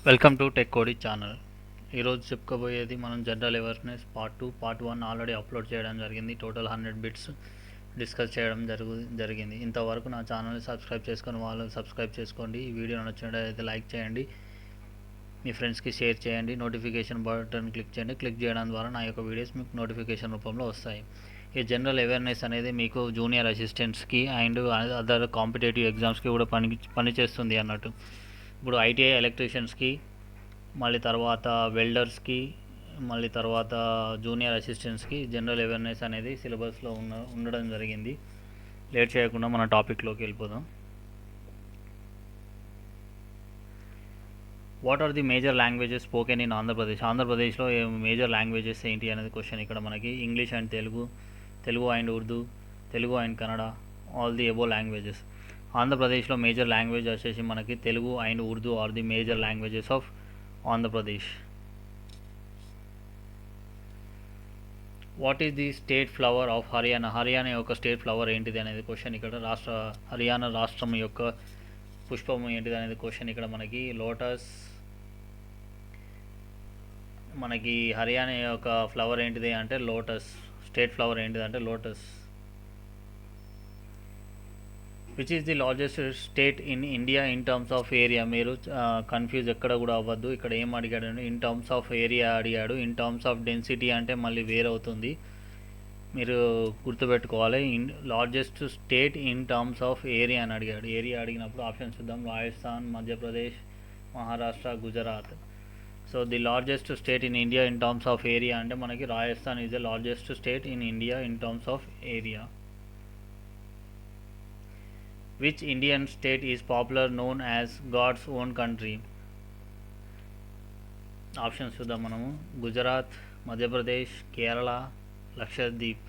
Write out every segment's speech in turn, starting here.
Welcome to tech కోడి channel. ఈరోజు చెప్పుకోబోయేది మనం general awareness part 1 already upload చేయడం జరిగింది. టోటల్ 100 బిట్స్ డిస్కస్ చేయడం జరిగింది. ఇంతవరకు నా ఛానల్ని సబ్స్క్రైబ్ చేసుకొని వాళ్ళు సబ్స్క్రైబ్ చేసుకోండి. ఈ వీడియో నచ్చినట్లయితే లైక్ చేయండి, మీ ఫ్రెండ్స్కి షేర్ చేయండి, నోటిఫికేషన్ బటన్ క్లిక్ చేయండి. క్లిక్ చేయడం ద్వారా నా యొక్క వీడియోస్ మీకు నోటిఫికేషన్ రూపంలో వస్తాయి. ఈ జనరల్ అవేర్నెస్ అనేది మీకు జూనియర్ అసిస్టెంట్స్కి అండ్ అదర్ కాంపిటేటివ్ ఎగ్జామ్స్కి కూడా పనిచేస్తుంది అన్నట్టు. ఇప్పుడు ఐటీఐ ఎలక్ట్రీషియన్స్కి, మళ్ళీ తర్వాత వెల్డర్స్కి, మళ్ళీ తర్వాత జూనియర్ అసిస్టెంట్స్కి జనరల్ అవేర్నెస్ అనేది సిలబస్లో ఉండడం జరిగింది. లేట్ చేయకుండా మన టాపిక్లోకి వెళ్ళిపోదాం. What are the major languages spoken in Andhra Pradesh? ఆంధ్రప్రదేశ్లో మేజర్ లాంగ్వేజెస్ ఏంటి అనేది క్వశ్చన్ ఇక్కడ మనకి. English and Telugu and Urdu, Telugu and Kannada, all the above languages. ఆంధ్రప్రదేశ్లో మేజర్ లాంగ్వేజ్ వచ్చేసి మనకి Telugu and Urdu are the major languages of Andhra Pradesh. What is the state flower of Haryana? Haryana యొక్క state flower ఏంటిది అనేది క్వశ్చన్ ఇక్కడ. హర్యానా రాష్ట్రం యొక్క పుష్పం ఏంటిది అనేది క్వశ్చన్ ఇక్కడ మనకి. లోటస్. మనకి హర్యానా యొక్క ఫ్లవర్ ఏంటిది అంటే లోటస్. స్టేట్ ఫ్లవర్ ఏంటిది అంటే lotus. Which is the largest state in India in terms of area? మీరు కన్ఫ్యూజ్ ఎక్కడ కూడా అవ్వద్దు. ఇక్కడ ఏం అడిగాడు? ఇన్ టర్మ్స్ ఆఫ్ ఏరియా అడిగాడు. ఇన్ టర్మ్స్ ఆఫ్ డెన్సిటీ అంటే మళ్ళీ వేరవుతుంది, మీరు గుర్తుపెట్టుకోవాలి. Largest state in terms of area అని అడిగాడు. ఏరియా అడిగినప్పుడు ఆప్షన్స్ చూద్దాం. Rajasthan, Madhya Pradesh, Maharashtra, Gujarat. So the largest state in India in terms of area అంటే మనకి Rajasthan is the largest state in India in terms of area. Which Indian state is popular known as God's own country? Options చూద్దాం మనము. గుజరాత్, మధ్యప్రదేశ్, కేరళ, లక్షద్వీప్.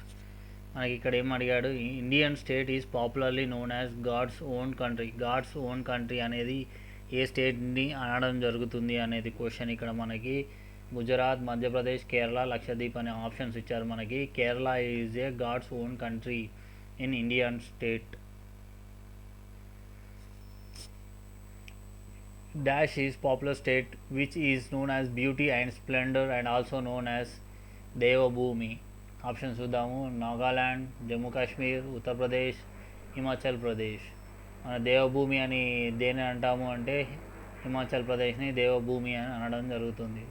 మనకి ఇక్కడ ఏం అడిగాడు? Indian state is popularly known as God's own country. God's own country అనేది ఏ స్టేట్ని అనడం జరుగుతుంది అనేది క్వశ్చన్ ఇక్కడ మనకి. గుజరాత్, మధ్యప్రదేశ్, కేరళ, లక్షద్వీప్ అనే ఆప్షన్స్ ఇచ్చారు మనకి. Kerala is a God's own country in Indian state. Dash is popular state which is known as beauty and splendor and also known as Devabhoomi. Options చూద్దాము. నాగాల్యాండ్, జమ్మూ కాశ్మీర్, ఉత్తరప్రదేశ్, హిమాచల్ ప్రదేశ్. మన దేవభూమి అని దేని అంటాము అంటే హిమాచల్ ప్రదేశ్ని దేవభూమి అని అనడం జరుగుతుంది.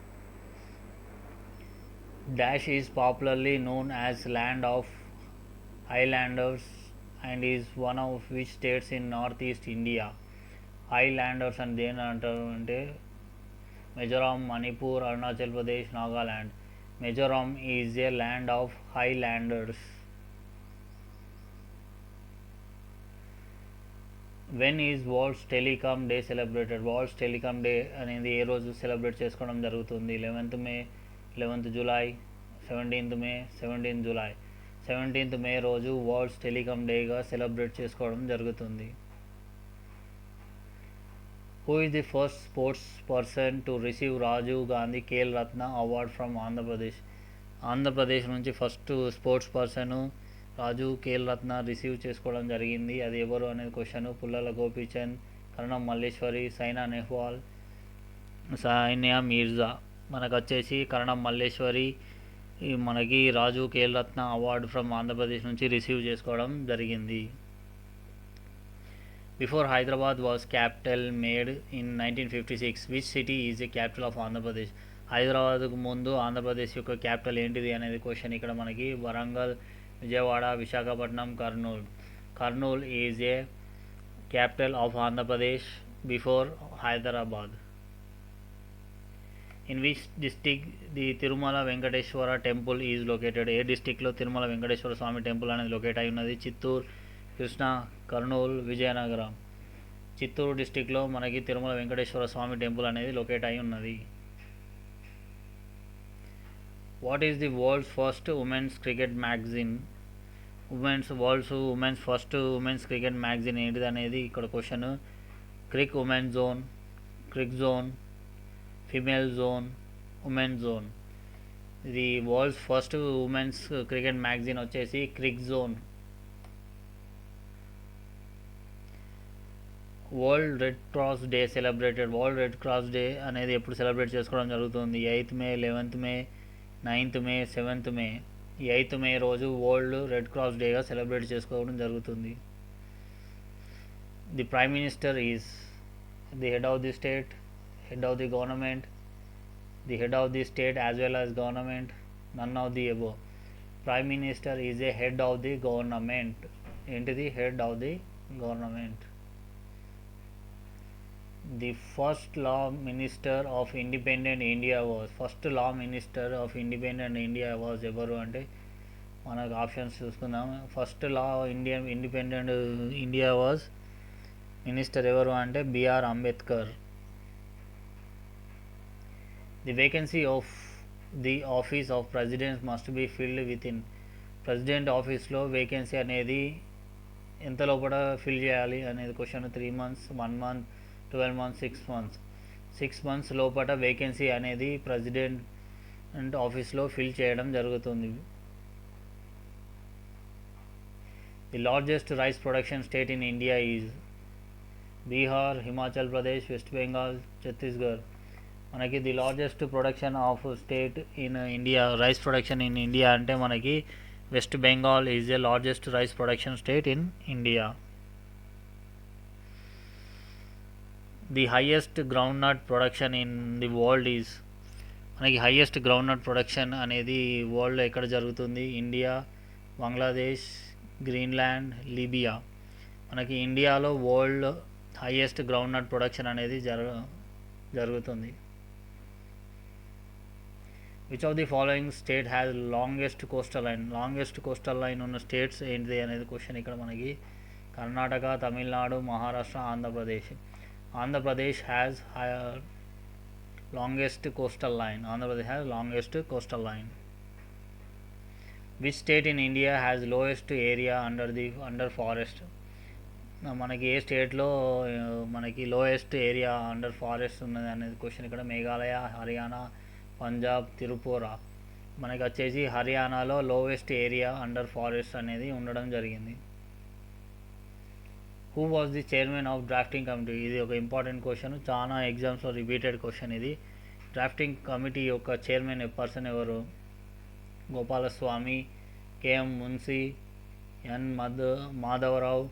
Dash is popularly known as land of Islanders and is one of which states in north east India? Islanders అని దేని అంటారు అంటే Mizoram, Manipur, Arunachal Pradesh, Nagaland. Mizoram is a land of Highlanders. When is world's telecom day celebrated? World's telecom day అనేది ఏ రోజు celebrate చేసుకోవడం జరుగుతుంది? 11th మే, 11th July, 17th మే, 17th July. 17th మే రోజు వరల్డ్స్ టెలికామ్ డేగా సెలబ్రేట్ చేసుకోవడం జరుగుతుంది. Who is the first sports person to receive Rajiv Gandhi Khel Ratna Award from Andhra Pradesh? Andhra Pradesh నుంచి first sports person Rajiv Khel Ratna receive చేసుకోవడం జరిగింది. అది ఎవరు అనేది క్వశ్చన్. పుల్లల గోపీచంద్, కరణం మల్లేశ్వరి, సైనా నెహ్వాల్, సానియా మీర్జా. మనకు వచ్చేసి కరణం మల్లేశ్వరి మనకి రాజీవ్ ఖేల్ రత్న అవార్డు ఫ్రమ్ ఆంధ్రప్రదేశ్ నుంచి రిసీవ్ చేసుకోవడం జరిగింది. Before Hyderabad was capital made in 1956, which city is the capital of Andhra Pradesh? హైదరాబాద్కు ముందు ఆంధ్రప్రదేశ్ యొక్క క్యాపిటల్ ఏంటిది అనేది క్వశ్చన్ ఇక్కడ మనకి. Warangal, Vijayawada, Visakhapatnam, Kurnool. Kurnool is a capital of Andhra Pradesh before Hyderabad. In which district the Tirumala Venkateswara temple is located? ఏ డిస్టిక్లో తిరుమల వెంకటేశ్వర స్వామి టెంపుల్ అనేది లొకేట్ అయి ఉన్నది? చిత్తూరు, కృష్ణా, కర్నూలు, విజయనగరం. చిత్తూరు డిస్టిక్లో మనకి తిరుమల వెంకటేశ్వర స్వామి టెంపుల్ అనేది లొకేట్ అయి ఉన్నది. What is the world's first women's cricket magazine? Women's first women's cricket magazine ఏంటిది అనేది ఇక్కడ question. Crick women zone, Crick zone, female zone, women zone. ఇది world's first women's cricket magazine వచ్చేసి crick zone. World red cross day celebrated. World red cross day అనేది ఎప్పుడు celebrate చేసుకోవడం జరుగుతుంది? 8th మే, 11th మే, 9th మే, 7th మే. ఈ 8th May రోజు world red cross డేగా celebrate చేసుకోవడం జరుగుతుంది. The prime minister is the head of the state, head of the government, the head of the state as well as government, none of the above. Prime minister is a head of the government. ఏంటిది? Head of the government. The first law minister of independent India was. First law minister of independent India was ఎవరు అంటే మనకు options చూసుకుందాం. First law independent India was minister ఎవరు అంటే B R Ambedkar. The vacancy of the office of president must be filled within. President ఆఫీస్లో vacancy అనేది ఎంత లోపల ఫిల్ చేయాలి అనేది question. 3 months, 1 month, 12 months, 6 months. 6 months లోపల వేకెన్సీ అనేది ప్రెసిడెంట్ ఆఫీస్లో ఫిల్ చేయడం జరుగుతుంది. The largest rice production state in India is Bihar, Himachal Pradesh, West Bengal, Chhattisgarh. మనకి the largest production of state in India, rice production in India అంటే మనకి West Bengal is the largest rice production state in India. The highest groundnut production in the world is. మనకి highest groundnut production అనేది వరల్డ్లో ఎక్కడ జరుగుతుంది? India, Bangladesh, Greenland, Libya. మనకి ఇండియాలో world highest groundnut production అనేది జరుగుతుంది. Which of the following state has longest coastal line? Longest coastal line ఉన్న స్టేట్స్ ఏంటిది అనేది క్వశ్చన్ ఇక్కడ మనకి. Karnataka, Tamil Nadu, Maharashtra, Andhra Pradesh. Andhra Pradesh has longest coastal line. Andhra Pradesh has longest coastal line. Which state in India has lowest area under forest? మనకి ఏ స్టేట్లో మనకి lowest area under forest ఉన్నది అనేది క్వశ్చన్ ఇక్కడ. మేఘాలయ, హర్యానా, పంజాబ్, త్రిపుర. మనకి వచ్చేసి హర్యానాలో లోయెస్ట్ ఏరియా అండర్ ఫారెస్ట్ అనేది ఉండడం జరిగింది. Who was the chairman of drafting committee? ఇది ఒక ఇంపార్టెంట్ క్వశ్చన్, చాలా ఎగ్జామ్స్లో రిపీటెడ్ క్వశ్చన్ ఇది. డ్రాఫ్టింగ్ కమిటీ యొక్క చైర్మన్ పర్సన్ ఎవరు? Gopalaswamy, KM Munshi, N Madhava Rao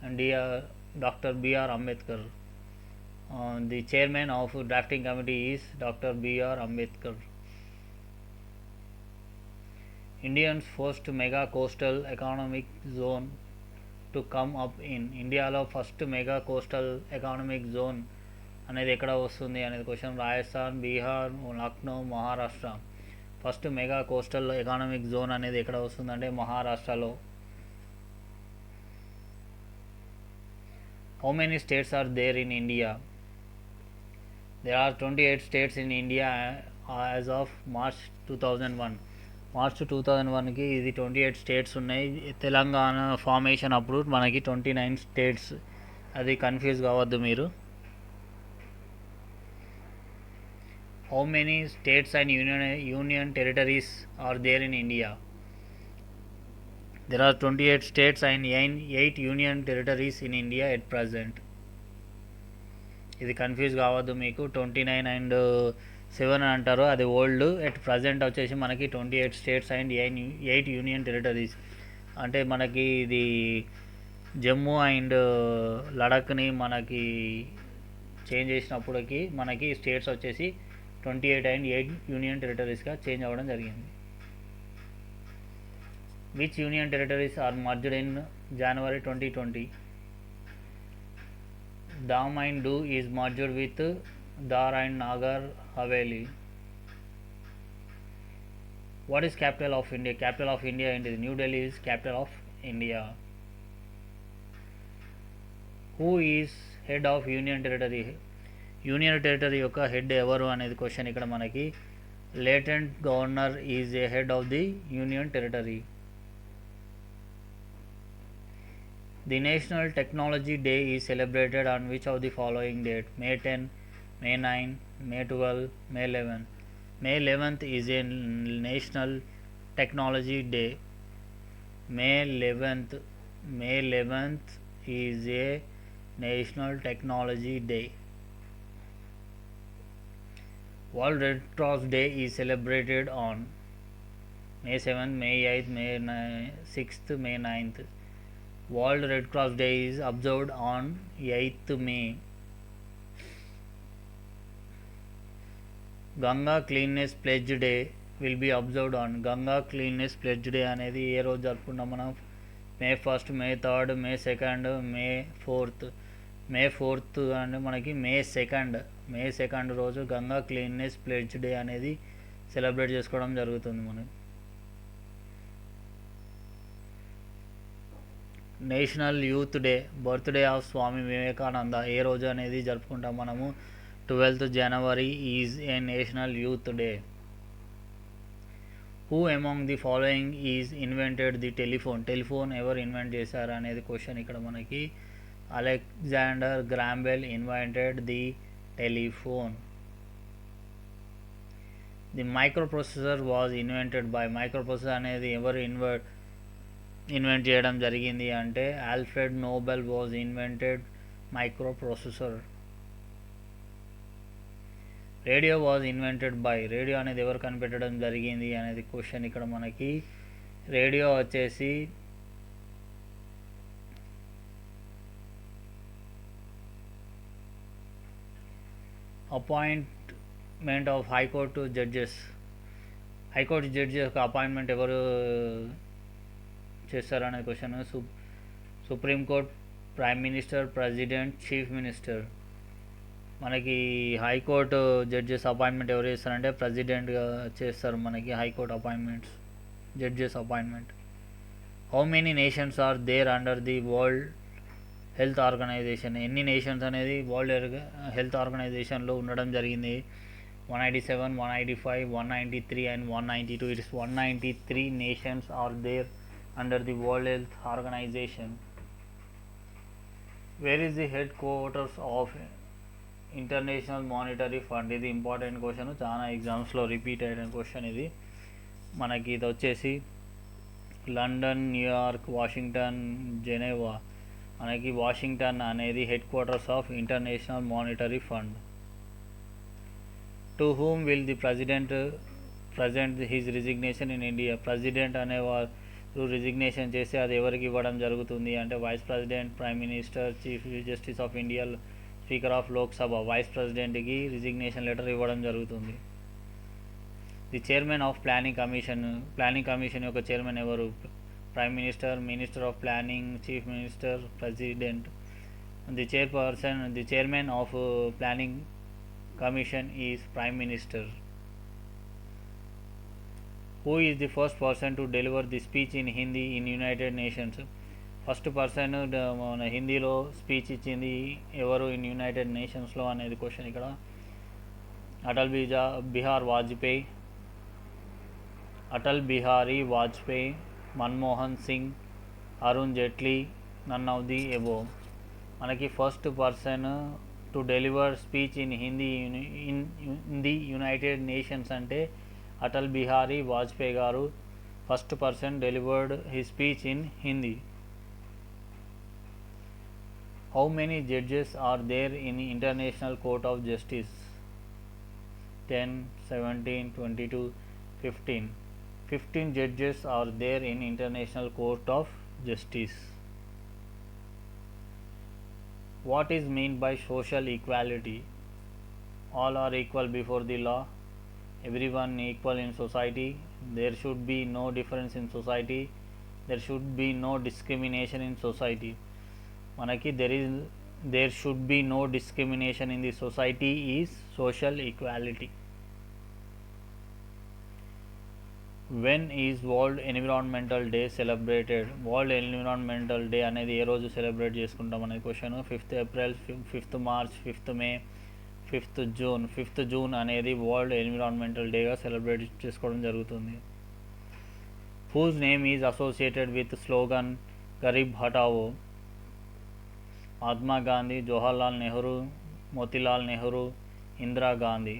and doctor BR Ambedkar. The chairman of drafting committee is doctor BR Ambedkar. Indians first mega coastal economic zone to come up in. ఇండియాలో first mega coastal economic zone అనేది ఎక్కడ వస్తుంది అనేది question. Rajasthan, Bihar, Lucknow, Maharashtra. First mega coastal economic zone అనేది ఎక్కడ వస్తుందంటే మహారాష్ట్రలో. How many states are there in India? There are 28 states in India as of March 2001. March 2001కి ఇది 28 స్టేట్స్ ఉన్నాయి. తెలంగాణ ఫార్మేషన్ అప్పుడు మనకి 29 స్టేట్స్. అది కన్ఫ్యూజ్ కావద్దు మీరు. How many states and union territories are there in India? There are 28 states and 8 union territories in India at present. ఇది confuse కావద్దు మీకు. 29 అండ్ 7 అంటారు, అది ఓల్డ్. ఎట్ ప్రజెంట్ వచ్చేసి మనకి 28 స్టేట్స్ అండ్ 8 యూనియన్ టెరిటరీస్. అంటే మనకి ఇది జమ్మూ అండ్ లడాఖ్ని మనకి చేంజ్ చేసినప్పటికి మనకి స్టేట్స్ వచ్చేసి 28 అండ్ 8 యూనియన్ టెరిటరీస్గా చేంజ్ అవ్వడం జరిగింది. Which union territories are merged in January 2020? Dam and Diu is merged with Dar and Nagar Haveli. What is capital of India? Capital of India is New Delhi is capital of India. Who is head of Union Territory? Union territory యొక్క head ఎవరు అనేది question ఇక్కడ మనకి. Latent governor is a head of the union territory. The National Technology Day is celebrated on which of the following date? May 10, May 9, May 12, May 11. May 11th is a National Technology Day. May 11th is a National Technology Day. World Red Cross Day is celebrated on May 7th, May 8th, May 6th, May 9th. World Red Cross Day is observed on 8th May. Ganga Cleanliness Pledge Day will be observed on Ganga Cleanliness Pledge Day అనేది ఏ రోజు జరుపుకుంటాం మనం? మే 1st, మే 3rd, మే 2nd, మే 4th. మే 4th అంటే మనకి May 2nd రోజు Ganga cleanness pledge day అనేది celebrate చేసుకోవడం జరుగుతుంది మనకి. National youth day, birthday of Swami Vivekananda ఏ రోజు అనేది జరుపుకుంటాం మనము? 12th January is a national youth day. Who among the following is invented the telephone ఎవరు ఇన్వెంట్ చేశారు అనేది క్వశ్చన్ ఇక్కడ మనకి. Alexander Graham Bell invented the telephone. The microprocessor was invented by, microprocessor అనేది ఎవరు ఇన్వెంట్ చేయడం జరిగింది అంటే Alfred Nobel was invented మైక్రోప్రొసెసర్. Radio was invented by, radio అనేది ఎవరు కనిపెట్టడం జరిగింది అనేది క్వశ్చన్ ఇక్కడ మనకి. రేడియో వచ్చేసి appointment of high court judges, high court judges యొక్క అపాయింట్మెంట్ ఎవరు చేస్తారు అనే question. Supreme court, prime minister, president, chief minister. మనకి హైకోర్టు జడ్జెస్ అపాయింట్మెంట్ ఎవరు చేస్తారంటే ప్రెసిడెంట్గా చేస్తారు మనకి high court appointments, judges appointment. How many nations are there under the world health organization, ఎన్ని నేషన్స్ అనేది వరల్డ్ హెల్త్ ఆర్గనైజేషన్లో ఉండడం జరిగింది? 197, 185, 193 and 192. It is 193 nations are there under the World Health Organization. Where is the headquarters of international monetary fund? ఇది important question, చాలా ఎగ్జామ్స్లో repeat అయిన question ఇది మనకి. ఇది వచ్చేసి లండన్, న్యూయార్క్, వాషింగ్టన్, జెనీవా. మనకి వాషింగ్టన్ అనేది headquarters of international monetary fund. To whom will the president present his resignation in India, president అనేవారు రిజిగ్నేషన్ చేసి అది ఎవరికి ఇవ్వడం జరుగుతుంది అంటే vice president, prime minister, chief justice of India, speaker of Lok Sabha. Vice ప్రెసిడెంట్కి రిజిగ్నేషన్ లెటర్ ఇవ్వడం జరుగుతుంది. The chairman of planning commission, planning commission యొక్క చైర్మన్ ఎవరు? Prime minister, minister of planning, chief minister, president. The chairman of planning commission is prime minister. Who is the first person to deliver the speech in Hindi in United nations? First person మన హిందీలో speech ఇచ్చింది ఎవరు in United నేషన్స్లో అనేది question ఇక్కడ. Atal Bihari Vajpayee, Manmohan Singh, Arun Jaitley, none of the above. మనకి first person to deliver speech in Hindi in the United Nations అంటే Atal Bihari Vajpayee garu first person delivered he speech in Hindi. How many judges are there in International Court of Justice? 10, 17, 22, 15. 15 judges are there in International Court of Justice. What is meant by social equality? All are equal before the law. Everyone equal in society. There should be no difference in society. There should be no discrimination in society. మనకి there should be no discrimination in the society is social equality. When is world environmental day celebrated? World environmental day అనేది ఏ రోజు celebrate చేసుకుంటాం అనేది క్వశ్చన్. 5th April, 5th March, 5th May, 5th June. 5th June అనేది world environmental డేగా celebrate చేసుకోవడం జరుగుతుంది. Whose name is associated with slogan Garib Hatao? Mahatma Gandhi, Jawaharlal Nehru, Motilal Nehru, Indira Gandhi.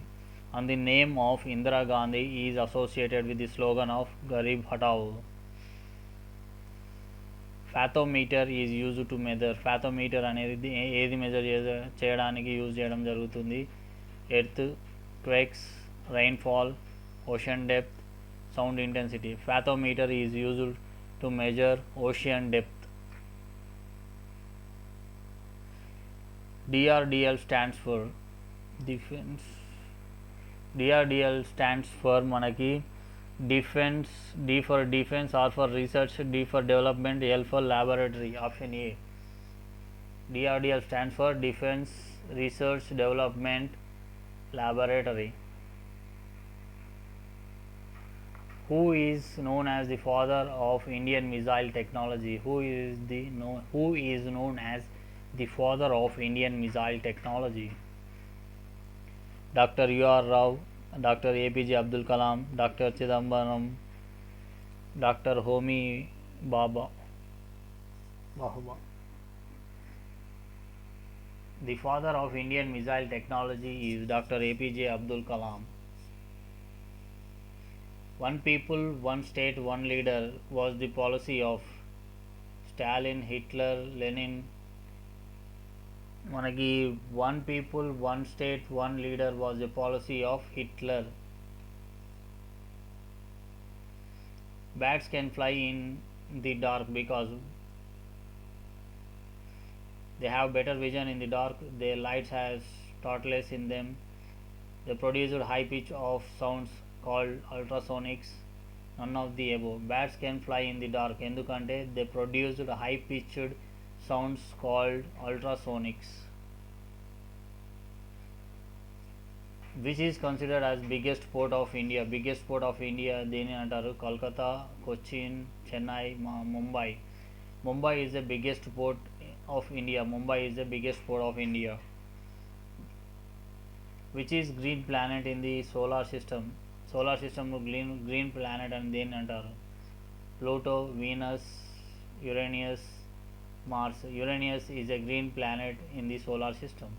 And the name of Indira Gandhi is associated with the slogan of Garib Hatao. Fathometer is use to measure. Fathometer అనేది ఏది measure చేయడానికి use చేయడం జరుగుతుంది? Earth quakes, rainfall, ocean depth, sound intensity. Fathometer is used to measure ocean depth. DRDL stands for defense. DRDL stands for మనకి defense, D for defense, R for research, D for development, L for laboratory. Option A. DRDL stands for defense, research, development, laboratory. Who is known as the father of Indian missile technology? Who is known as the father of Indian missile technology? Dr. U.R. Rao, Dr. APJ Abdul Kalam, Dr. Chidambaram, Dr. Homi Bhabha. The father of Indian missile technology is Dr. APJ Abdul Kalam. One people, one state, one leader was the policy of Stalin, Hitler, Lenin. మనకి one people, one state, one leader was the policy of Hitler. Bats can fly in the dark because they have better vision in the dark. Their lights has torchlights in them. They produced high pitch of sounds called ultrasonics. None of the above. Bats can fly in the dark ఎందుకంటే they produced high pitched sounds called ultrasonics. Which is considered as biggest port of India? Biggest port of India దేని అంటారు? Kolkata, Cochin, Chennai, Mumbai. Mumbai is the biggest port of India. Mumbai is the biggest port of India. Which is green planet in the solar system? Solar సిస్టంలో green planet అని దేన్ని అంటారు? Pluto, Venus, Uranus, Mars. Uranus is a green planet in the solar system.